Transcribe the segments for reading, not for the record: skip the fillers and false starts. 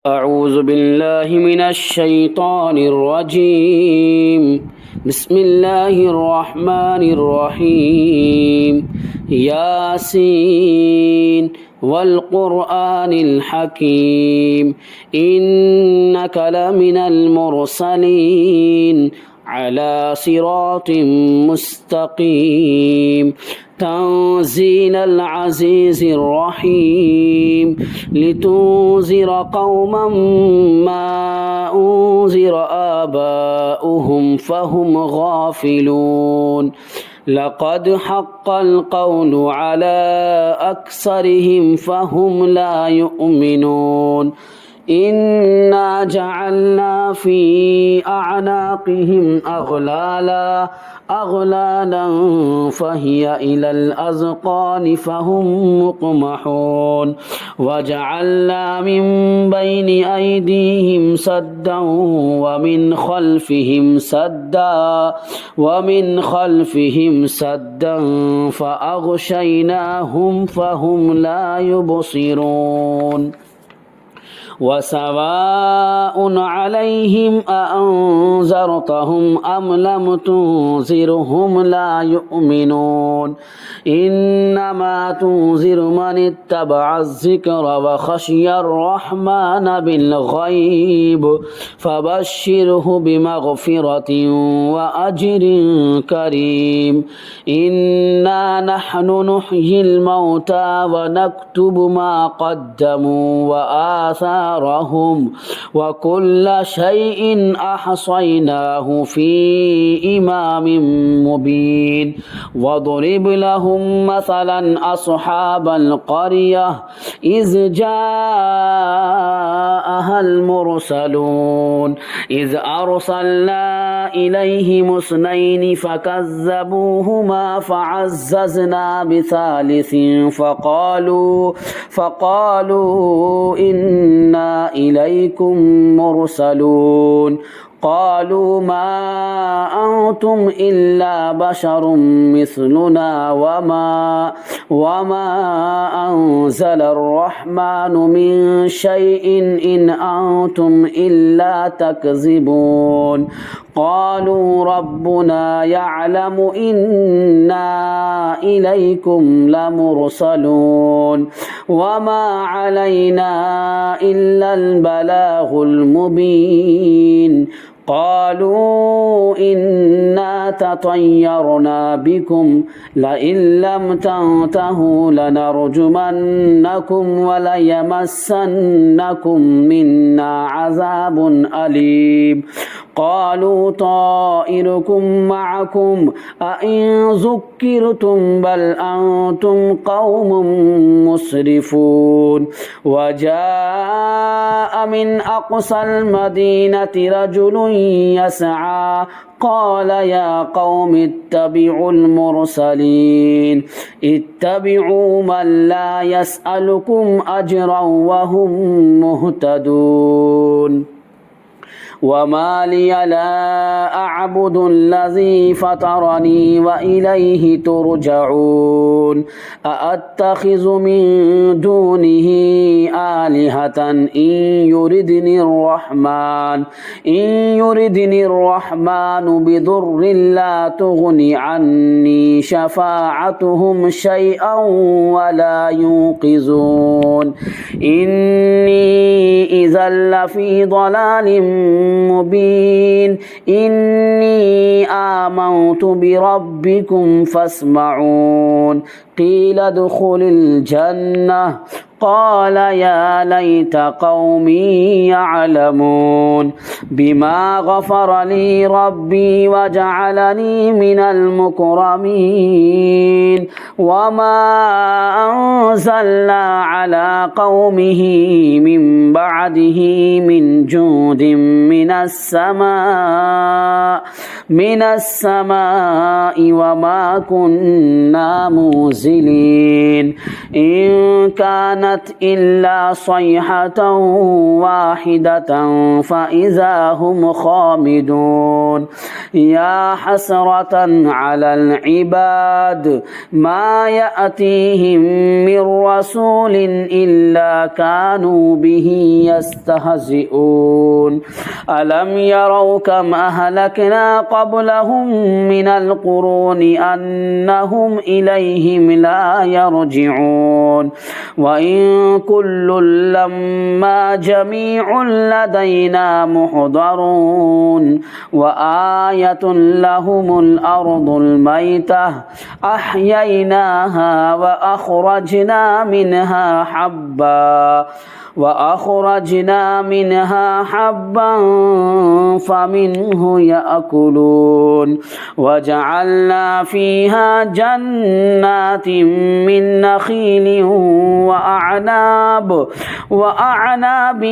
أعوذ بالله من الشيطان الرجيم. بسم الله الرحمن الرحيم. ياسين والقرآن الحكيم إنك لمن المرسلين على صراط مستقيم تنزيل العزيز الرحيم لتنذر قوما ما أنذر آباؤهم فهم غافلون لقد حق القول على أكثرهم فهم لا يؤمنون إنا جعلنا في أعناقهم أغلالا فهي إلى الأذقان فهم مقمحون وجعلنا من بين أيديهم سدا ومن خلفهم سدا فأغشيناهم فهم لا يبصرون وسواء عليهم أأنذرتهم أم لم تنذرهم لا يؤمنون إنما تنذر من اتبع الذكر وخشي الرحمن بالغيب فبشره بمغفرة وأجر كريم إنا نحن نحيي الموتى ونكتب ما قدموا وآثارهم وكل شيء أحصيناه في إمام مبين وضرب لهم مثلا أصحاب القرية إذ جاءها المرسلون إذ أرسلنا إليهم اثنين فكذبوهما فعززنا بثالث فقالوا إنا إليكم مرسلون قالوا ما أنتم إلا بشر مثلنا وما أنزل الرحمن من شيء إن أنتم إلا تكذبون قالوا ربنا يعلم إنا إليكم لمرسلون وما علينا إلا البلاغ المبين قالوا إنا تطيرنا بكم لئن لم تنتهوا لنرجمنكم وليمسنكم منا عذاب أليم قالوا طائركم معكم أئن ذكرتم بل أنتم قوم مسرفون وجاء من أقصى المدينة رجل يسعى قال يا قوم اتبعوا المرسلين اتبعوا من لا يسألكم أجرا وهم مهتدون وما لي لا أعبد الذي فطرني وإليه ترجعون أأتخذ من دونه آلهة إن يردني الرحمن بضر لا تغني عني شفاعتهم شيئا ولا ينقذون إني إذا لفي ضلال مبين إني آمنت بربكم فاسمعون قيل ادخل الجنة قال يا ليت قومي يعلمون بما غفر لي ربي وجعلني من المكرمين وما أنزلنا على قومه من بعده من جود من السماء وما كنا منزلين إن كانت إلا صيحة واحدة فإذا هم خامدون يا حسرة على العباد ما يأتيهم من رسول إلا كانوا به يستهزئون ألم يروا كم أهلكنا قبلهم من القرون أنهم إليهم لا يرجعون وإن كل لما جميع لدينا محضرون وآية لهم الأرض الميتة أحييناها وأخرجنا منها حبا فمنه يأكلون وجعلنا فيها جنات من نخيل وأعناب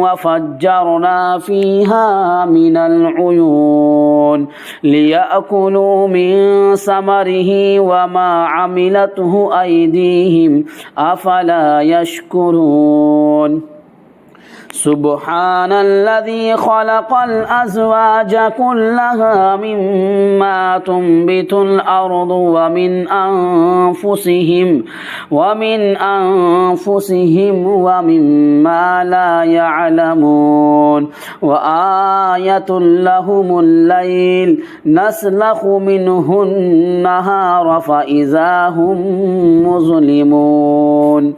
وفجرنا فيها من العيون ليأكلوا من ثمره وما عملته أيديهم أفلا يشكرون سبحان الذي خلق الأزواج كلها مما تنبت الأرض ومن أنفسهم ومما لا يعلمون وآية لهم الليل نسلخ منه النهار فإذا هم مظلمون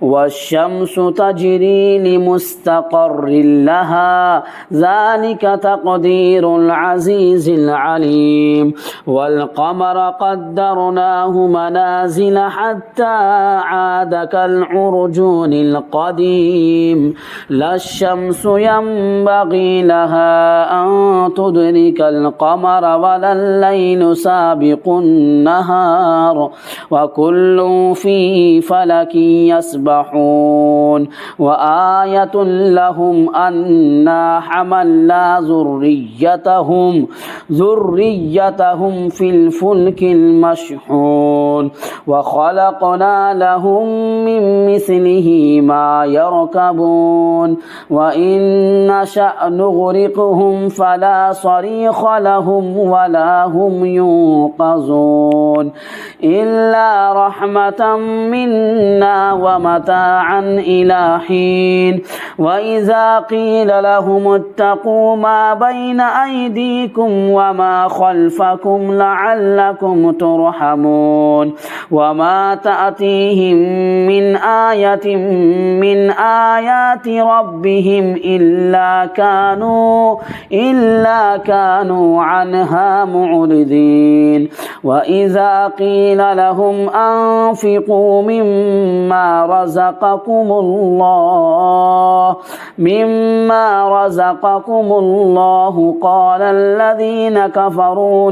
والشمس تجري لمستقر لها ذلك تقدير العزيز العليم والقمر قدرناه منازل حتى عاد كالعرجون القديم لا الشمس ينبغي لها أن تدرك القمر ولا الليل سابق النهار وكل في فلك يسبحون وآية لهم أنا حملنا ذريتهم في الفلك المشحون وخلقنا لهم من مثله ما يركبون وإن نشأ نغرقهم فلا صريخ لهم ولا هم ينقذون إلا رحمة منا ومتاعا إلى حين وإذا قيل لهم اتقوا ما بين أيديكم وما خلفكم لعلكم ترحمون وما تأتيهم من آية من آيات ربهم إلا كانوا عنها معرضين وإذا قيل لهم أنفقوا مما رزقكم الله قال الذين كفروا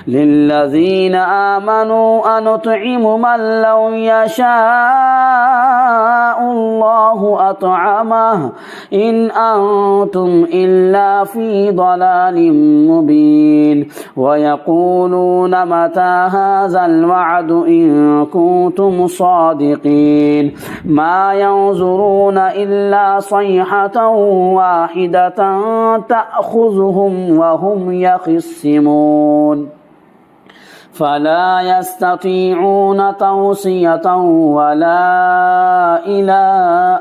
للذين آمنوا أنطعم من لو يشاء الله أطعمه إن أنتم إلا في ضلال مبين ويقولون متى هذا الوعد إن كنتم صادقين ما ينظرون إلا صيحة واحدة تأخذهم وهم يخصمون فلا يستطيعون توصية ولا إلى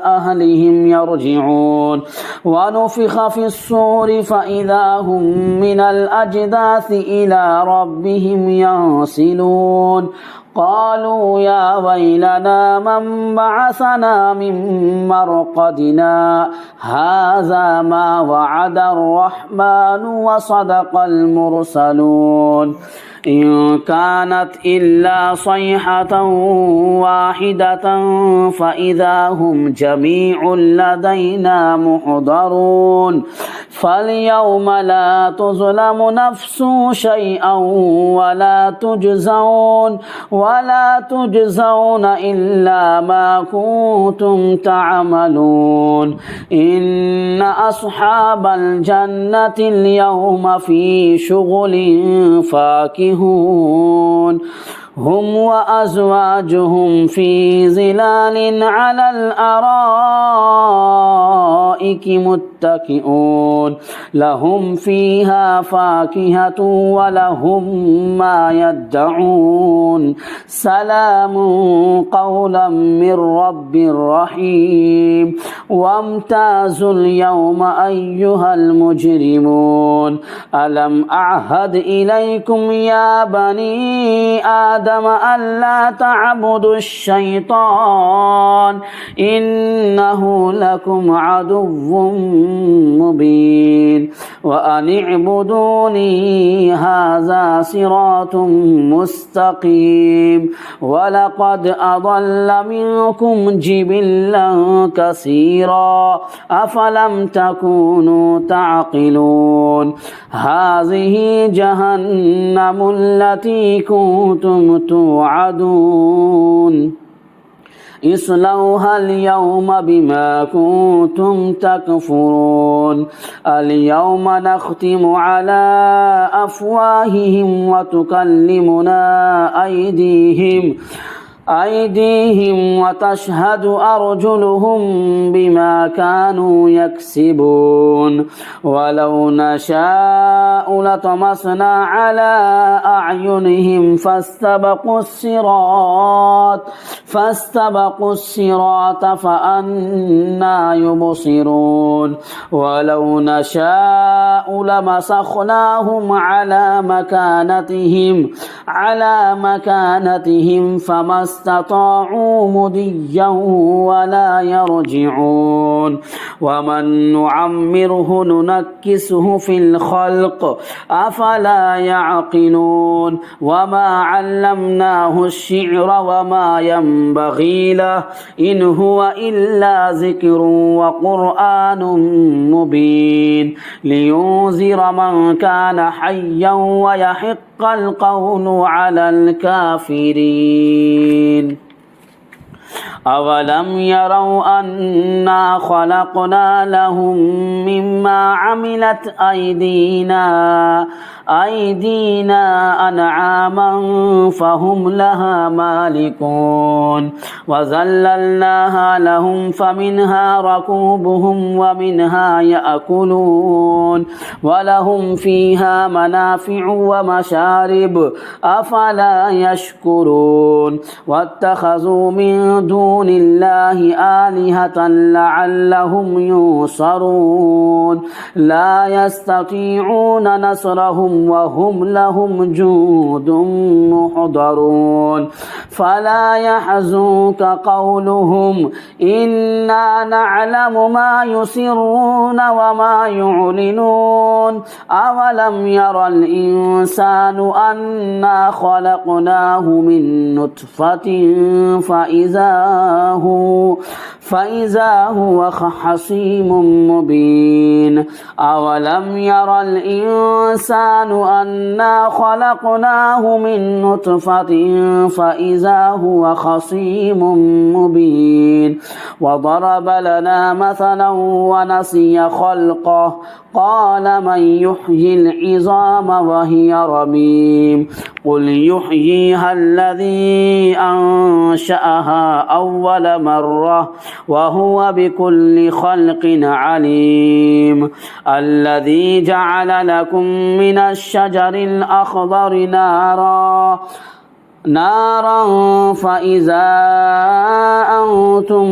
أهلهم يرجعون ونفخ في الصور فإذا هم من الأجداث إلى ربهم ينسلون قالوا يا ويلنا من بعثنا من مرقدنا هذا ما وعد الرحمن وصدق المرسلون إن كانت إلا صيحة واحدة فإذا هم جميع لدينا محضرون فاليوم لا تظلم نفس شيئا ولا تجزون إلا ما كنتم تعملون إن أصحاب الجنة اليوم في شغل فاكهون هم وأزواجهم في ظلال على الأرائك الأرائك متكئون لهم فيها فاكهة ولهم ما يدعون سلام قولا من رب رحيم وامتازوا اليوم أيها المجرمون ألم أعهد إليكم يا بني آدم ألا تعبدوا الشيطان إنه لكم عدو مبين وأن اعبدوني هذا صراط مستقيم ولقد أضل منكم جبلا كثيرا أفلم تكونوا تعقلون هذه جهنم التي كنتم توعدون اصلوها اليوم بما كنتم تكفرون اليوم نختم على أفواههم وتكلمنا أيديهم وتشهد أرجلهم بما كانوا يكسبون ولو نشاء لطمسنا على أعينهم فاستبقوا الصراط فأنى يبصرون ولو نشاء لمسخناهم على مكانتهم فما استطاعوا مضيا ولا يرجعون ومن نعمره ننكسه في الخلق أفلا يعقلون وما علمناه الشعر وما ينبغي له إن هو إلا ذكر وقرآن مبين لينذر من كان حيا ويحق القول على الكافرين أولم يروا أنا خلقنا لهم مما عملت أيدينا أنعاما فهم لها مالكون وذللناها لهم فمنها ركوبهم ومنها يأكلون ولهم فيها منافع ومشارب أفلا يشكرون واتخذوا من دون الله آلهة لعلهم ينصرون لا يستطيعون نصرهم وهم لهم جند محضرون فلا يحزنك قولهم إنا نعلم ما يسرون وما يعلنون أولم ير الإنسان أنا خلقناه من نطفة فإذا هو خصيم مبين أولم ير الإنسان أنا خلقناه من نطفة فإذا هو خصيم مبين وضرب لنا مثلا ونسي خلقه قال من يحيي العظام وهي رميم قل يحييها الذي أنشأها أول مرة وهو بكل خلق عليم الذي جعل لكم من الشجر الأخضر نارا فإذا أنتم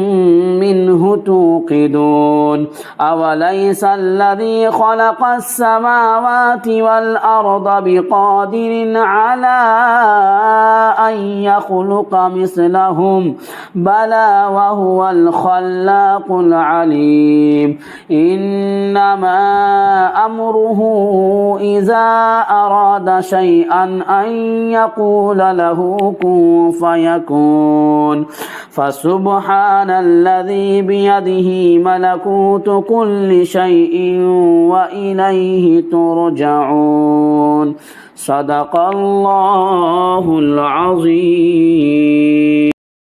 منه توقدون أوليس الذي خلق السماوات والأرض بقادر على أن يخلق مثلهم بلى وهو الخلاق العليم إنما أمره إذا أراد شيئا أن يقول له كن فيكون فسبحان الذي بيده ملكوت كل شيء وإليه ترجعون صدق الله العظيم.